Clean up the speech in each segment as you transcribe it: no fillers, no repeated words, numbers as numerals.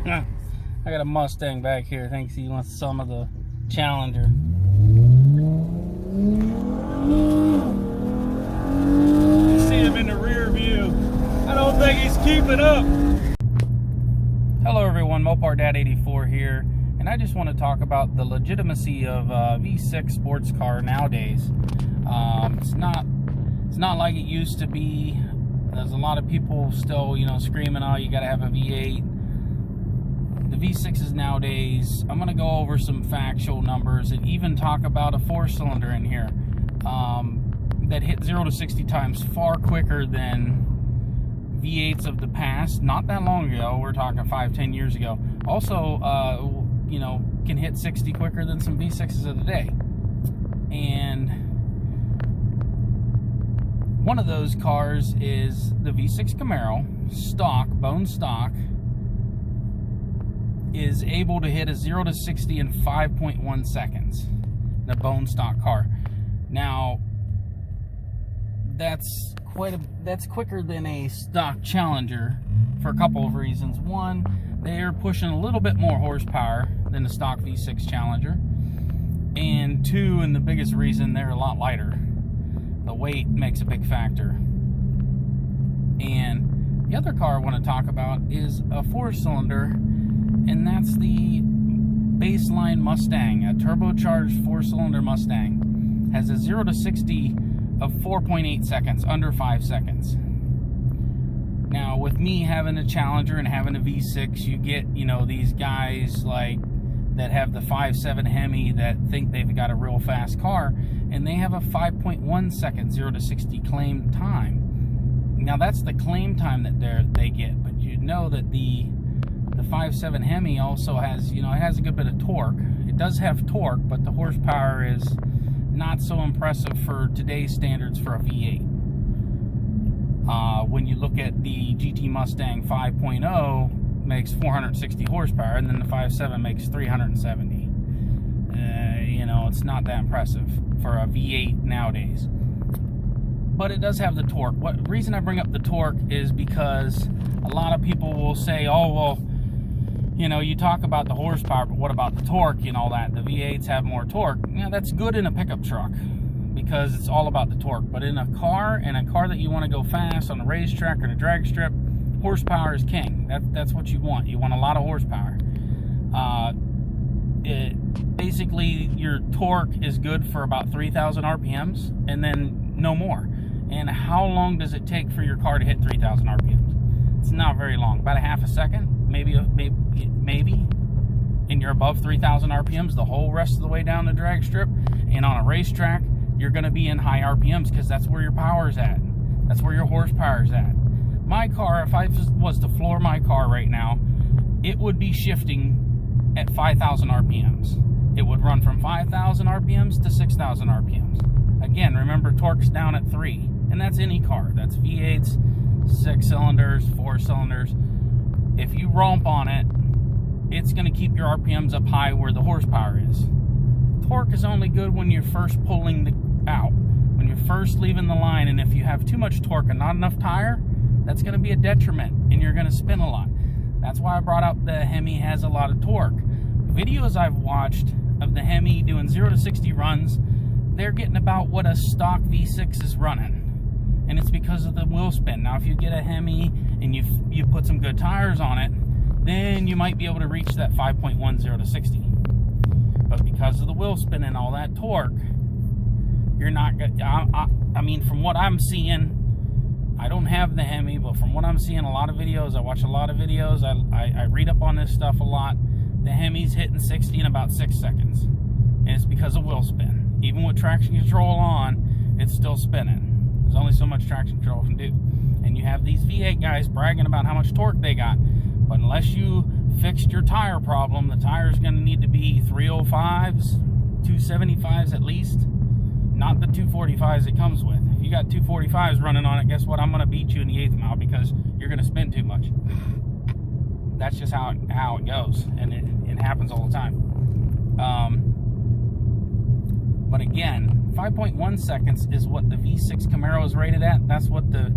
I got a Mustang back here. Thinks he wants some of the Challenger. You see him in the rear view. I don't think he's keeping up. Hello everyone, Mopar Dad 84 here, and I just want to talk about the legitimacy of V6 sports car nowadays. It's not like it used to be. There's a lot of people still, screaming, "Oh, you got to have a V8." The V6s nowadays, I'm going to go over some factual numbers and even talk about a 4-cylinder in here that hit 0 to 60 times far quicker than V8s of the past. Not that long ago, we're talking 5-10 years ago. Also, can hit 60 quicker than some V6s of the day. And one of those cars is the V6 Camaro, stock, bone stock, is able to hit a 0 to 60 in 5.1 seconds. The bone stock car. Now, that's quicker than a stock Challenger for a couple of reasons. One, they're pushing a little bit more horsepower than the stock V6 Challenger. And two, and the biggest reason, they're a lot lighter. The weight makes a big factor. And the other car I want to talk about is a 4-cylinder, and that's the baseline Mustang, a turbocharged 4-cylinder Mustang. Has a 0 to 60 of 4.8 seconds, under 5 seconds. Now, with me having a Challenger and having a V6, you get, these guys like that have the 5.7 Hemi that think they've got a real fast car, and they have a 5.1 second 0 to 60 claim time. Now, that's the claim time that they get, but you know that the 5.7 Hemi also has, it has a good bit of torque. It does have torque, but the horsepower is not so impressive for today's standards for a V8. When you look at the GT Mustang 5.0, makes 460 horsepower, and then the 5.7 makes 370. It's not that impressive for a V8 nowadays. But it does have the torque. What reason I bring up the torque is because a lot of people will say, "Oh, well, you talk about the horsepower, but what about the torque and all that? The V8s have more torque." Yeah, that's good in a pickup truck because it's all about the torque. But in a car that you want to go fast on a racetrack or a drag strip, horsepower is king. That's what you want. You want a lot of horsepower. Basically, your torque is good for about 3,000 RPMs, and then no more. And how long does it take for your car to hit 3,000 RPMs? It's not very long. About a half a second, maybe. And you're above 3,000 RPMs the whole rest of the way down the drag strip. And on a racetrack, you're going to be in high RPMs because that's where your power's at. That's where your horsepower's at. My car, if I was to floor my car right now, it would be shifting at 5,000 RPMs. It would run from 5,000 RPMs to 6,000 RPMs. Again, remember, torque's down at 3, and that's any car. That's V8s, 6 cylinders, 4 cylinders. If you romp on it, it's going to keep your RPMs up high where the horsepower is. Torque is only good when you're first pulling out, when you're first leaving the line, and if you have too much torque and not enough tire, that's going to be a detriment, and you're going to spin a lot. That's why I brought up the Hemi has a lot of torque. Videos I've watched of the Hemi doing 0 to 60 runs, they're getting about what a stock V6 is running. And it's because of the wheel spin. Now, if you get a Hemi and you put some good tires on it, then you might be able to reach that 5.1 0 to 60. But because of the wheel spin and all that torque, you're not going I mean, from what I'm seeing, I don't have the Hemi, but from what I'm seeing, a lot of videos, I watch a lot of videos, I read up on this stuff a lot. The Hemi's hitting 60 in about 6 seconds. And it's because of wheel spin. Even with traction control on, it's still spinning. There's only so much traction control can do. And you have these V8 guys bragging about how much torque they got. But unless you fixed your tire problem, the tire's going to need to be 305s, 275s at least. Not the 245s it comes with. If you got 245s running on it, guess what? I'm going to beat you in the 8th mile because you're going to spin too much. That's just how it goes. And it happens all the time. But again, 5.1 seconds is what the V6 Camaro is rated at. That's what the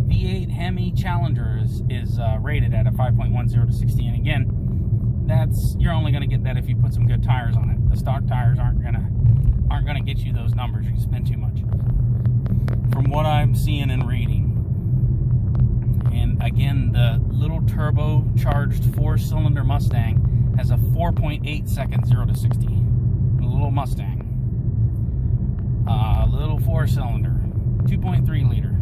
V8 Hemi Challenger is rated at 5.10 to 60. And again, you're only gonna get that if you put some good tires on it. The stock tires aren't gonna get you those numbers. You can spend too much. From what I'm seeing and reading. And again, the little turbocharged 4-cylinder Mustang has a 4.8 second 0 to 60. A little Mustang. Little 4-cylinder, 2.3 liter.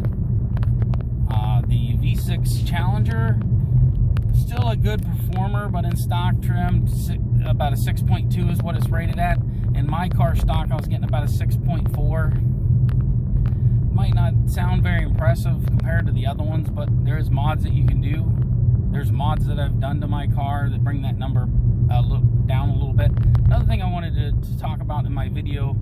The V6 Challenger, still a good performer, but in stock trim, about a 6.2 is what it's rated at. In my car stock, I was getting about a 6.4. Might not sound very impressive compared to the other ones, but there's mods that you can do. There's mods that I've done to my car that bring that number down a little bit. Another thing I wanted to talk about in my video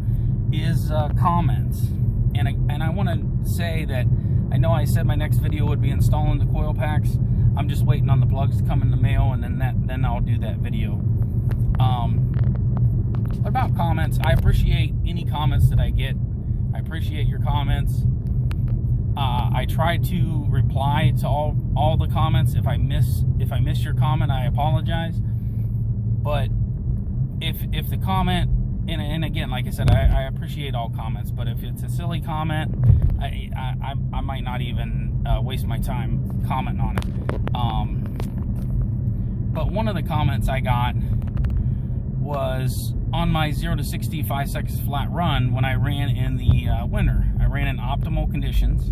is comments. And I want to say that I know I said my next video would be installing the coil packs. I'm just waiting on the plugs to come in the mail, and then I'll do that video. About comments, I appreciate any comments that I get. I appreciate your comments. I try to reply to all the comments. If I miss your comment, I apologize. But if the comment, and again, like I said, I appreciate all comments, but if it's a silly comment, I might not even waste my time commenting on it. But one of the comments I got was on my 0 to 60 5 seconds flat run when I ran in the winter. I ran in optimal conditions,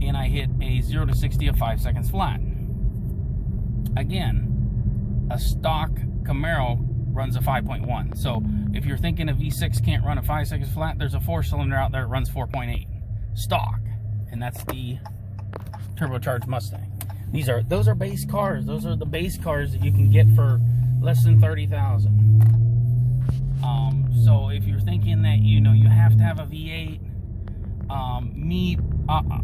and I hit a 0 to 60 of 5 seconds flat. Again, a stock Camaro runs a 5.1. So if you're thinking a V6 can't run a 5 seconds flat, there's a 4-cylinder out there that runs 4.8 stock, and that's the turbocharged Mustang. Those are base cars. Those are the base cars that you can get for less than $30,000. So if you're thinking that you have to have a V8,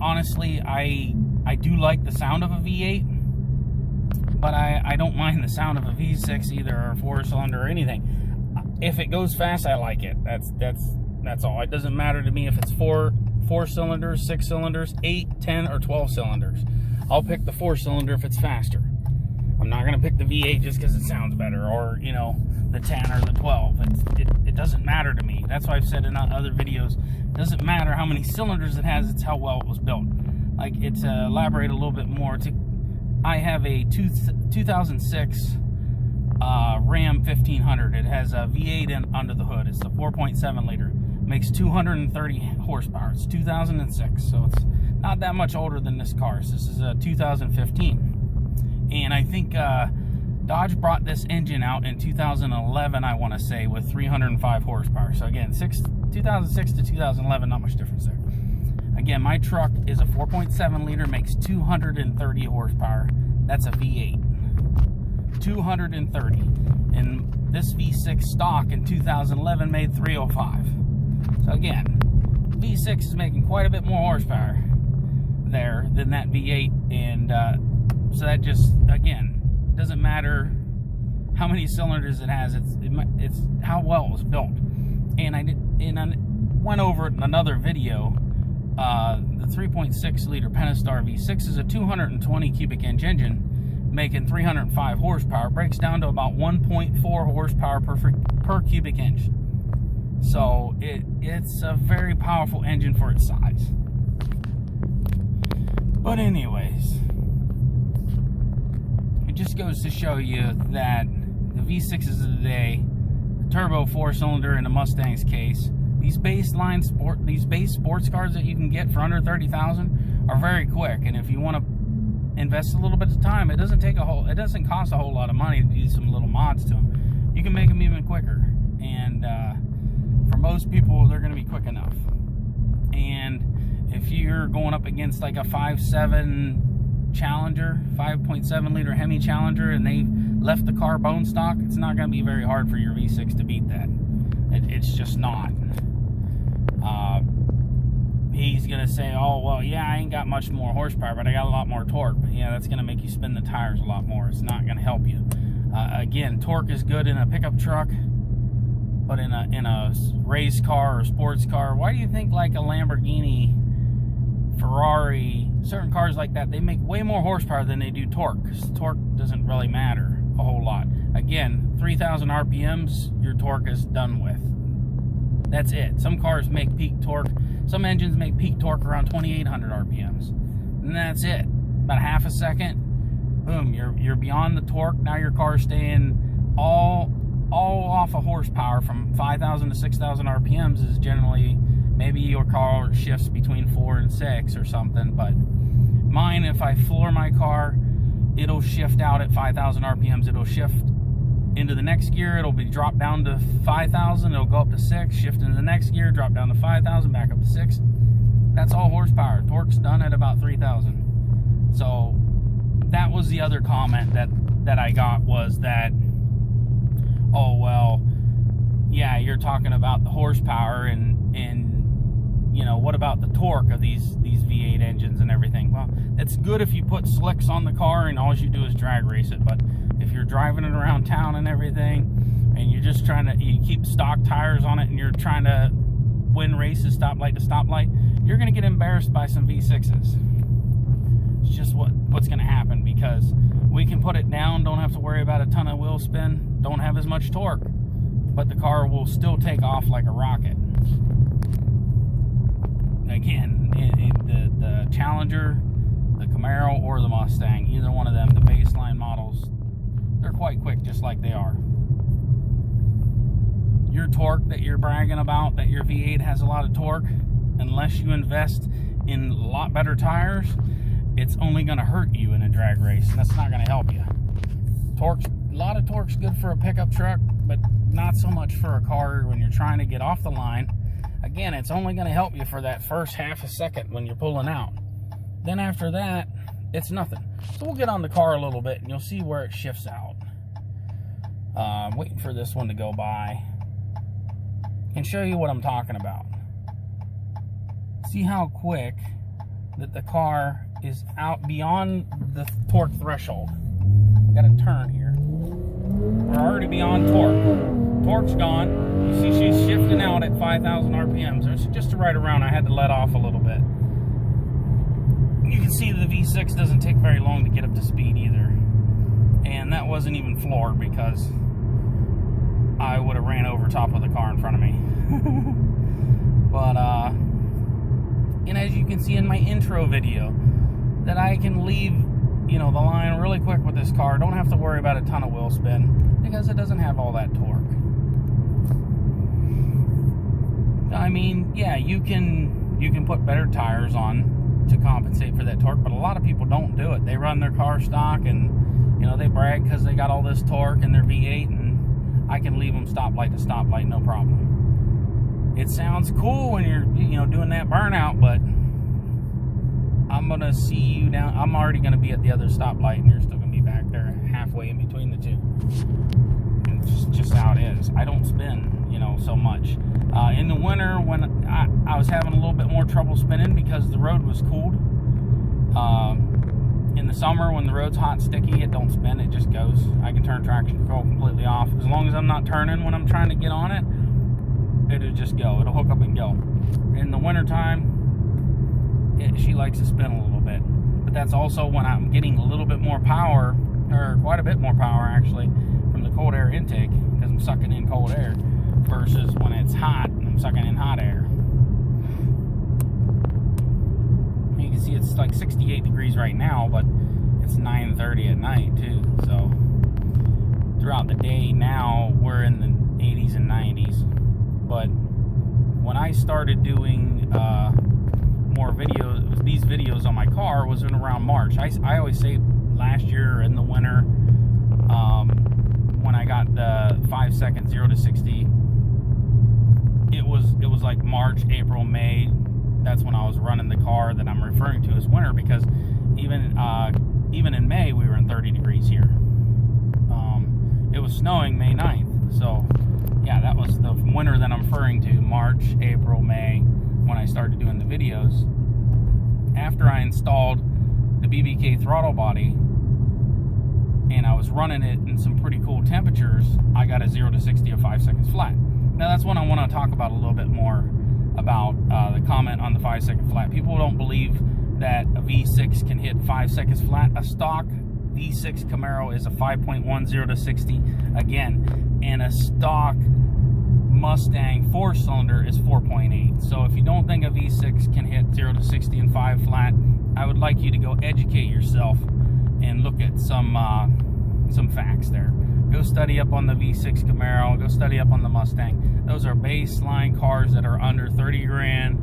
honestly, I do like the sound of a V8, but I don't mind the sound of a V6 either, or a 4-cylinder or anything. If it goes fast, I like it. That's all. It doesn't matter to me if it's 4 cylinders, 6 cylinders, 8, 10, or 12 cylinders. I'll pick the 4-cylinder if it's faster. I'm not gonna pick the V8 just because it sounds better, or the 10 or the 12. It doesn't matter to me. That's why I've said in other videos, it doesn't matter how many cylinders it has, it's how well it was built. Like, it's elaborate a little bit more. I have a 2006 Ram 1500. It has a V8 under the hood. It's a 4.7 liter. Makes 230 horsepower. It's 2006, so it's not that much older than this car. This is a 2015, and I think Dodge brought this engine out in 2011, I want to say, with 305 horsepower. So again, 2006 to 2011, not much difference there. Again, my truck is a 4.7 liter, makes 230 horsepower. That's a V8. 230. And this V6 stock in 2011 made 305. So again, V6 is making quite a bit more horsepower there than that V8. And so that just, again, doesn't matter how many cylinders it has. It's how well it was built. And I went over it in another video. The 3.6 liter Pentastar V6 is a 220 cubic inch engine, making 305 horsepower. Breaks down to about 1.4 horsepower per cubic inch. So it's a very powerful engine for its size. But anyways, it just goes to show you that the V6s of the day, the turbo 4-cylinder in the Mustang's case, these base sports cars that you can get for under $30,000 are very quick. And if you want to invest a little bit of time, it doesn't cost a whole lot of money to do some little mods to them. You can make them even quicker. And for most people, they're going to be quick enough. And if you're going up against like a 5.7 Challenger, 5.7 liter Hemi Challenger, and they left the car bone stock, it's not going to be very hard for your V6 to beat that. It's just not. He's going to say, oh, well, yeah, I ain't got much more horsepower, but I got a lot more torque. But yeah, that's going to make you spin the tires a lot more. It's not going to help you. Again, torque is good in a pickup truck, but in a race car or sports car, why do you think like a Lamborghini, Ferrari, certain cars like that, they make way more horsepower than they do torque? Because torque doesn't really matter a whole lot. Again, 3,000 RPMs, your torque is done with. That's it. Some cars make peak torque. Some engines make peak torque around 2,800 RPMs. And that's it. About half a second, boom, you're beyond the torque. Now your car's staying all off of horsepower. From 5,000 to 6,000 RPMs is generally, maybe your car shifts between 4 and 6 or something. But mine, if I floor my car, it'll shift out at 5,000 RPMs. It'll shift into the next gear, it'll be dropped down to 5,000, it'll go up to 6, shift into the next gear, drop down to 5,000, back up to 6. That's all horsepower. Torque's done at about 3,000. So that was the other comment that I got, was that, oh well, yeah, you're talking about the horsepower and you know, what about the torque of these V8 engines and everything? Well, it's good if you put slicks on the car and all you do is drag race it, but if you're driving it around town and everything, and you're just trying to, you keep stock tires on it and you're trying to win races stoplight to stoplight, you're going to get embarrassed by some V6s. It's just what's going to happen, because we can put it down, don't have to worry about a ton of wheel spin, don't have as much torque, but the car will still take off like a rocket. Again, the Challenger, the Camaro, or the Mustang, either one of them, the baseline models, they're quite quick just like they are. Your torque that you're bragging about, that your V8 has a lot of torque, unless you invest in a lot better tires, it's only going to hurt you in a drag race, and that's not going to help you. Torque's, a lot of torque's good for a pickup truck, but not so much for a car when you're trying to get off the line. Again, it's only going to help you for that first half a second when you're pulling out. Then after that, it's nothing. So we'll get on the car a little bit and you'll see where it shifts out. I'm waiting for this one to go by and show you what I'm talking about. See how quick that the car is out beyond the torque threshold. Got to turn here. We're already beyond torque. Torque's gone. You see she's shifting out at 5,000 RPMs. There's just right around. I had to let off a little bit. You can see the V6 doesn't take very long to get up to speed either. And that wasn't even floored, because I would have ran over top of the car in front of me. But, and as you can see in my intro video, that I can leave, you know, the line really quick with this car. Don't have to worry about a ton of wheel spin, because it doesn't have all that torque. I mean, yeah, you can put better tires on to compensate for that torque, but a lot of people don't do it. They run their car stock and, you know, they brag because they got all this torque in their V8, and I can leave them stoplight to stoplight, no problem. It sounds cool when you're, you know, doing that burnout, but I'm gonna see you down. I'm already gonna be at the other stoplight, and you're still gonna be back there halfway in between the two. It's just how it is. I don't spin, you know, so much. In the winter, when I was having a little bit more trouble spinning because the road was cooled. In the summer, when the road's hot and sticky, it don't spin, it just goes. I can turn traction control completely off. As long as I'm not turning when I'm trying to get on it, it'll just go. It'll hook up and go. In the winter time, she likes to spin a little bit. But that's also when I'm getting a little bit more power, or quite a bit more power actually, from the cold air intake, because I'm sucking in cold air, versus when it's hot and I'm sucking in hot air. You can see it's like 68 degrees right now, but it's 9:30 at night too. So throughout the day now, we're in the 80s and 90s. But when I started doing more videos, these videos on my car, was in around March. I always say last year in the winter, when I got the 5 second 0 to 60, it was like March, April, May. That's when I was running the car that I'm referring to as winter, because even in May we were in 30 degrees here. It was snowing May 9th, so yeah, that was the winter that I'm referring to, March, April, May, when I started doing the videos. After I installed the BBK throttle body and I was running it in some pretty cool temperatures, I got a 0 to 60 of 5 seconds flat. Now that's what I want to talk about a little bit more about, the comment on the 5 second flat. People don't believe that a V6 can hit 5 seconds flat. A stock V6 Camaro is a 5.1 0 to 60 again, and a stock Mustang 4-cylinder is 4.8. So if you don't think a V6 can hit 0 to 60 in 5 flat, I would like you to go educate yourself and look at some facts there. Go study up on the V6 Camaro, go study up on the Mustang. Those are baseline cars that are under 30 grand,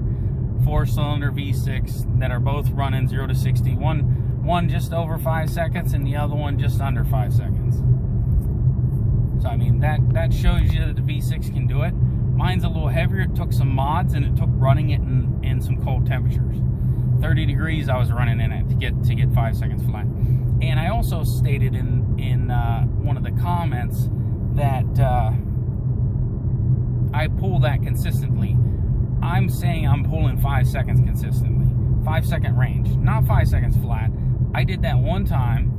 4-cylinder V6 that are both running 0 to 60. One just over 5 seconds and the other one just under 5 seconds. So I mean, that shows you that the V6 can do it. Mine's a little heavier. It took some mods and it took running it in some cold temperatures. 30 degrees I was running in it to get 5 seconds flat. And I also stated in one of the comments that I pull that consistently. I'm saying I'm pulling 5 seconds consistently. 5 second range, not 5 seconds flat. I did that one time,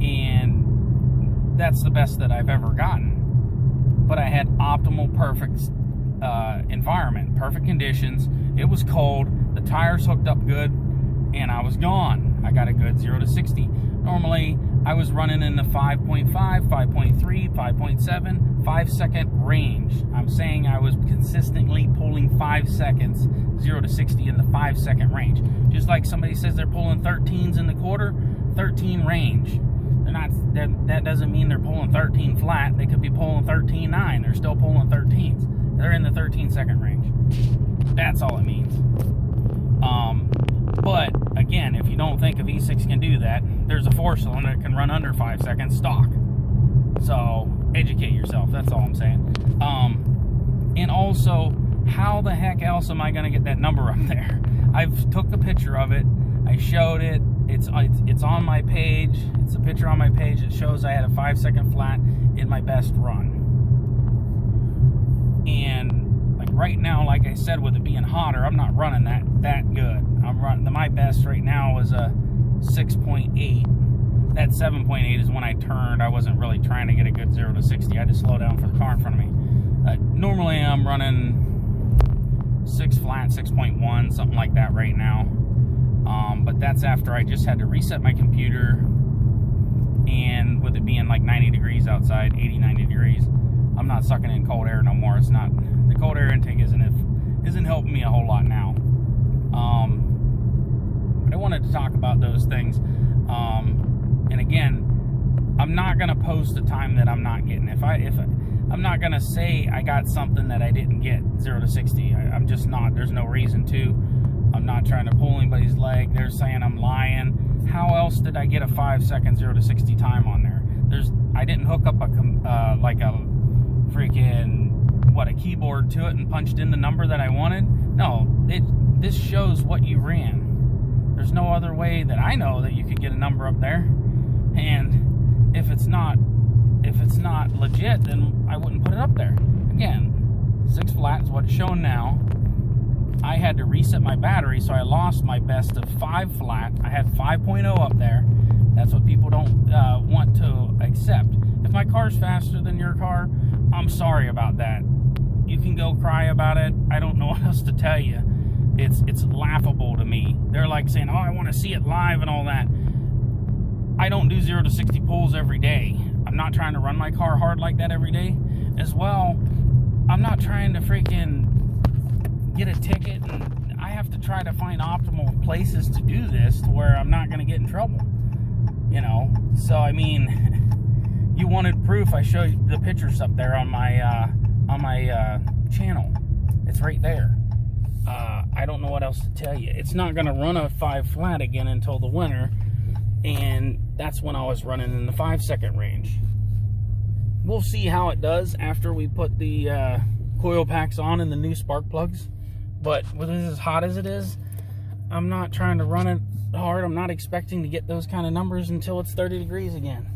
and that's the best that I've ever gotten. But I had optimal, perfect environment, perfect conditions. It was cold, the tires hooked up good, and I was gone. I got a good 0 to 60. Normally, I was running in the 5.5, 5.3, 5.7, 5 second range. I'm saying I was consistently pulling 5 seconds, 0 to 60 in the 5 second range. Just like somebody says they're pulling 13s in the quarter, 13 range. They're not, that doesn't mean they're pulling 13 flat. They could be pulling 13.9. They're still pulling 13s. They're in the 13 second range. That's all it means. But again, if you don't think a V6 can do that, there's a 4-cylinder that can run under 5 seconds stock. So educate yourself. That's all I'm saying. And also, how the heck else am I going to get that number up there? I've took a picture of it. I showed it. It's on my page. It's a picture on my page that shows I had a 5 second flat in my best run. And like right now, like I said, with it being hotter, I'm not running that good. I'm running, my best right now is a 6.8. That 7.8 is when I turned. I wasn't really trying to get a good 0 to 60. I just slowed down for the car in front of me. Normally I'm running 6 flat, 6.1, something like that right now. But that's after I just had to reset my computer, and with it being like 90 degrees outside, 80, 90 degrees, I'm not sucking in cold air no more. It's not, the cold air intake isn't helping me a whole lot now. But I wanted to talk about those things. And again, I'm not gonna post a time that I'm not getting. I'm not gonna say I got something that I didn't get 0 to 60. I'm just not. There's no reason to. I'm not trying to pull anybody's leg. They're saying I'm lying. How else did I get a 5 second 0 to 60 time on there? I didn't hook up like a freaking a keyboard to it and punched in the number that I wanted. No, this shows what you ran. There's no other way that I know that you could get a number up there. And if it's not legit, then I wouldn't put it up there. Again, 6 flat is what it's showing now. I had to reset my battery, so I lost my best of 5 flat. I had 5.0 up there. That's what people don't want to accept. If my car's faster than your car, I'm sorry about that. You can go cry about it. I don't know what else to tell you. It's laughable to me. They're like saying, oh, I want to see it live and all that. I don't do 0 to 60 pulls every day. I'm not trying to run my car hard like that every day. As well, I'm not trying to freaking get a ticket, and I have to try to find optimal places to do this to where I'm not going to get in trouble. You know, so I mean, you wanted proof. I showed you the pictures up there on my channel. It's right there. I don't know what else to tell you. It's not going to run a 5 flat again until the winter, and that's when I was running in the 5 second range. We'll see how it does after we put the coil packs on and the new spark plugs. But with it as hot as it is, I'm not trying to run it hard. I'm not expecting to get those kind of numbers until it's 30 degrees again,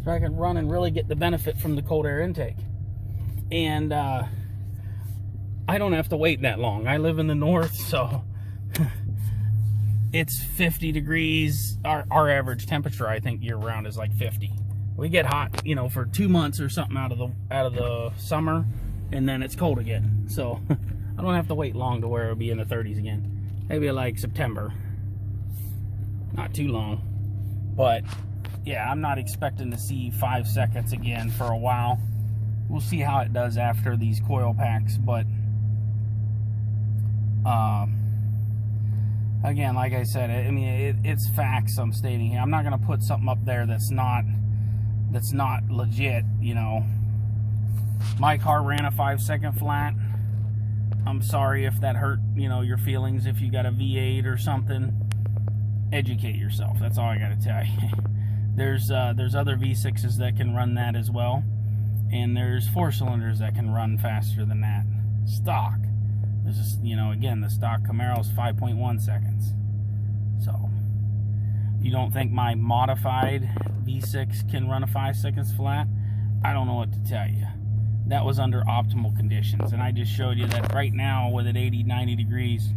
so I can run and really get the benefit from the cold air intake. And I don't have to wait that long. I live in the north, so it's 50 degrees. Our average temperature, I think, year round is like 50. We get hot, you know, for 2 months or something out of the summer, and then it's cold again. So I don't have to wait long to where it'll be in the 30s again. Maybe like September. Not too long. But yeah, I'm not expecting to see 5 seconds again for a while. We'll see how it does after these coil packs, but again, like I said, I mean, it's facts I'm stating here. I'm not going to put something up there that's not legit, you know. My car ran a 5-second flat. I'm sorry if that hurt, you know, your feelings. If you got a V8 or something, educate yourself. That's all I got to tell you. There's other V6s that can run that as well, and there's 4-cylinders that can run faster than that. Stock. There's just, you know, again, the stock CAMARO is 5.1 seconds. So, if you don't think my modified V6 can run a 5 seconds flat, I don't know what to tell you. That was under optimal conditions, and I just showed you that right now with it 80, 90 degrees,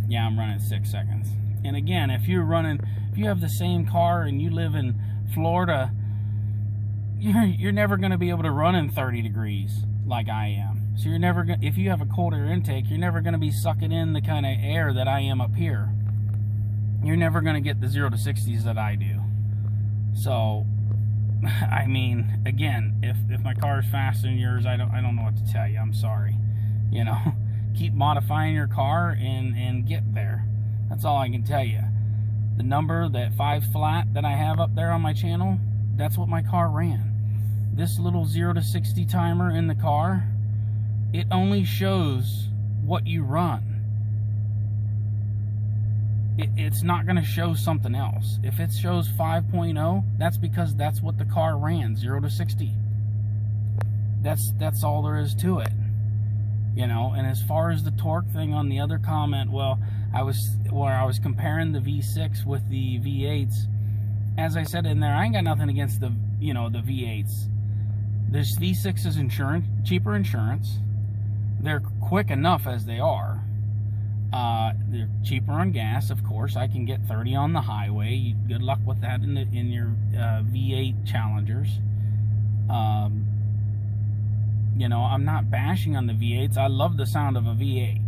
yeah, I'm running 6 seconds. And again, if you have the same car and you live in Florida, you're never going to be able to run in 30 degrees like I am. So you're never going, if you have a cold air intake, you're never going to be sucking in the kind of air that I am up here. You're never going to get the 0 to 60s that I do. So, I mean, again, if my car is faster than yours, I don't know what to tell you. I'm sorry. You know, keep modifying your car and get there. That's all I can tell you. The number, that 5 flat that I have up there on my channel, that's what my car ran. This little 0 to 60 timer in the car, it only shows what you run. It's not going to show something else. If it shows 5.0, that's because that's what the car ran, 0 to 60. That's all there is to it. You know, and as far as the torque thing on the other comment, well, I was comparing the V6 with the V8s. As I said in there, I ain't got nothing against the, you know, the V8s. This V6 is cheaper insurance. They're quick enough as they are. They're cheaper on gas, of course. I can get 30 on the highway. Good luck with that in your V8 Challengers. You know, I'm not bashing on the V8s. I love the sound of a V8.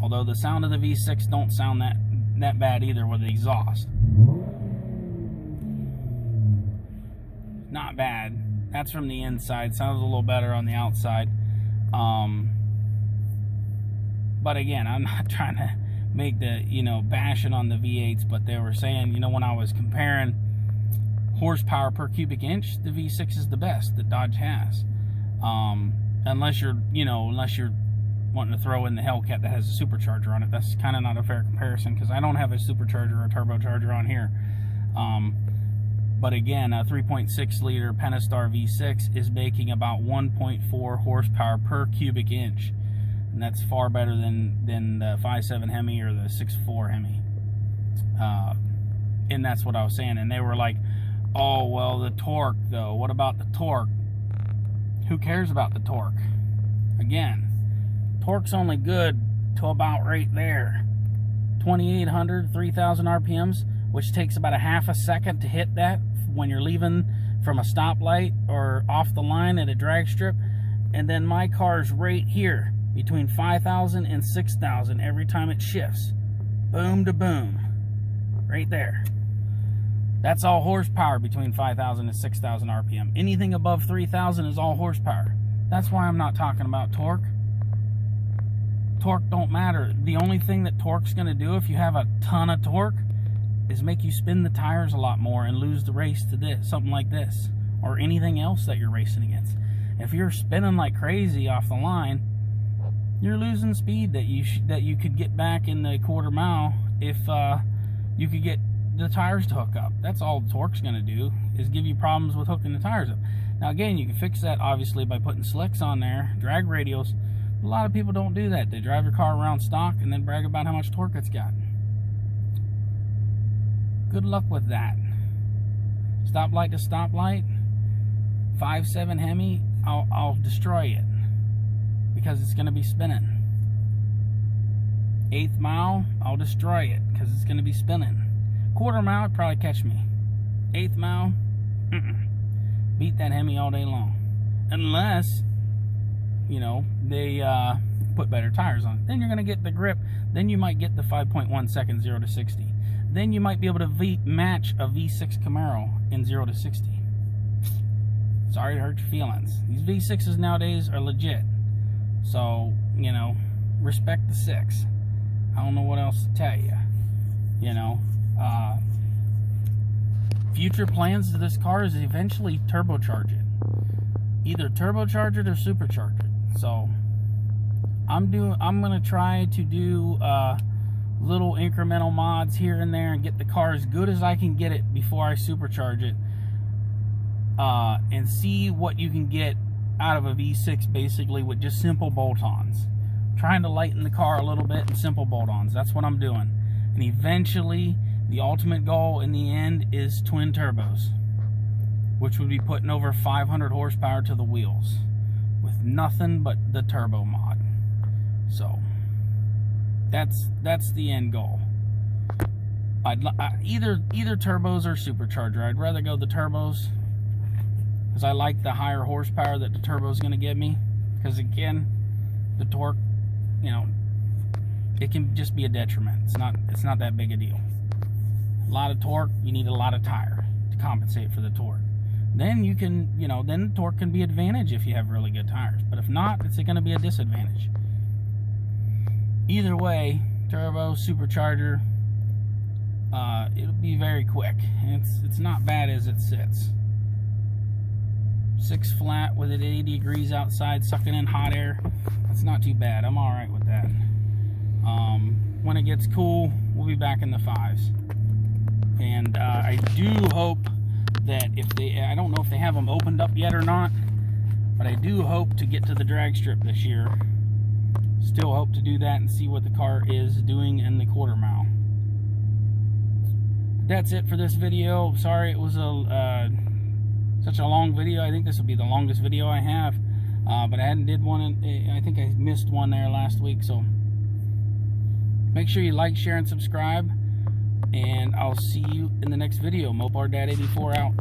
Although the sound of the V6 don't sound that bad either with the exhaust. Not bad. That's from the inside. Sounds a little better on the outside. But again, I'm not trying to make the, you know, bashing on the V8s, but they were saying, you know, when I was comparing horsepower per cubic inch, the V6 is the best that Dodge has. Unless you're wanting to throw in the Hellcat that has a supercharger on it. That's kind of not a fair comparison because I don't have a supercharger or a turbocharger on here. But again, a 3.6 liter Pentastar V6 is making about 1.4 horsepower per cubic inch. And that's far better than the 5.7 Hemi or the 6.4 Hemi. And that's what I was saying. And they were like, oh, well, the torque, though. What about the torque? Who cares about the torque? Again, torque's only good to about right there. 2,800, 3,000 RPMs, which takes about a half a second to hit that when you're leaving from a stoplight or off the line at a drag strip. And then my car's right here, between 5,000 and 6,000 every time it shifts. Boom to boom. Right there. That's all horsepower between 5,000 and 6,000 RPM. Anything above 3,000 is all horsepower. That's why I'm not talking about torque. Torque don't matter. The only thing that torque's going to do if you have a ton of torque is make you spin the tires a lot more and lose the race to this, something like this, or anything else that you're racing against. If you're spinning like crazy off the line, you're losing speed that you could get back in the quarter mile if you could get the tires to hook up. That's all torque's going to do, is give you problems with hooking the tires up. Now again, you can fix that obviously by putting slicks on there, drag radials. A lot of people don't do that. They drive their car around stock and then brag about how much torque it's got. Good luck with that. Stoplight to stoplight, 5.7 Hemi, I'll destroy it because it's going to be spinning. 1/8 mile, I'll destroy it because it's going to be spinning. Quarter mile, it'd probably catch me. 1/8 mile, beat that Hemi all day long. Unless, you know, they put better tires on it. Then you're going to get the grip. Then you might get the 5.1 second 0 to 60. then you might be able to match a V6 Camaro in 0 to 60. Sorry to hurt your feelings. These V6s nowadays are legit. So, you know, respect the 6. I don't know what else to tell you. You know, future plans to this car is eventually turbocharge it. Either turbocharge it or supercharge it. So, I'm gonna try to do little incremental mods here and there and get the car as good as I can get it before I supercharge it, and see what you can get out of a V6 basically with just simple bolt-ons. Trying to lighten the car a little bit and simple bolt-ons. That's what I'm doing. And eventually the ultimate goal in the end is twin turbos, which would be putting over 500 horsepower to the wheels with nothing but the turbo mod. So that's the end goal. Either turbos or supercharger. I'd rather go the turbos because I like the higher horsepower that the turbo is going to give me. Because again, the torque, you know, it can just be a detriment. It's not that big a deal. A lot of torque, you need a lot of tire to compensate for the torque. Then you can, you know, then the torque can be an advantage if you have really good tires. But if not, it's going to be a disadvantage. Either way, turbo, supercharger, it'll be very quick. It's not bad as it sits. 6 flat with it 80 degrees outside, sucking in hot air. That's not too bad. I'm all right with that. When it gets cool, we'll be back in the 5s. And I do hope that if I don't know if they have them opened up yet or not, but I do hope to get to the drag strip this year. Still hope to do that and see what the car is doing in the quarter mile. That's it for this video. Sorry it was such a long video. I think this will be the longest video I have, but I hadn't did one. I think I missed one there last week. So make sure you like, share, and subscribe, and I'll see you in the next video. Mopar Dad 84 out.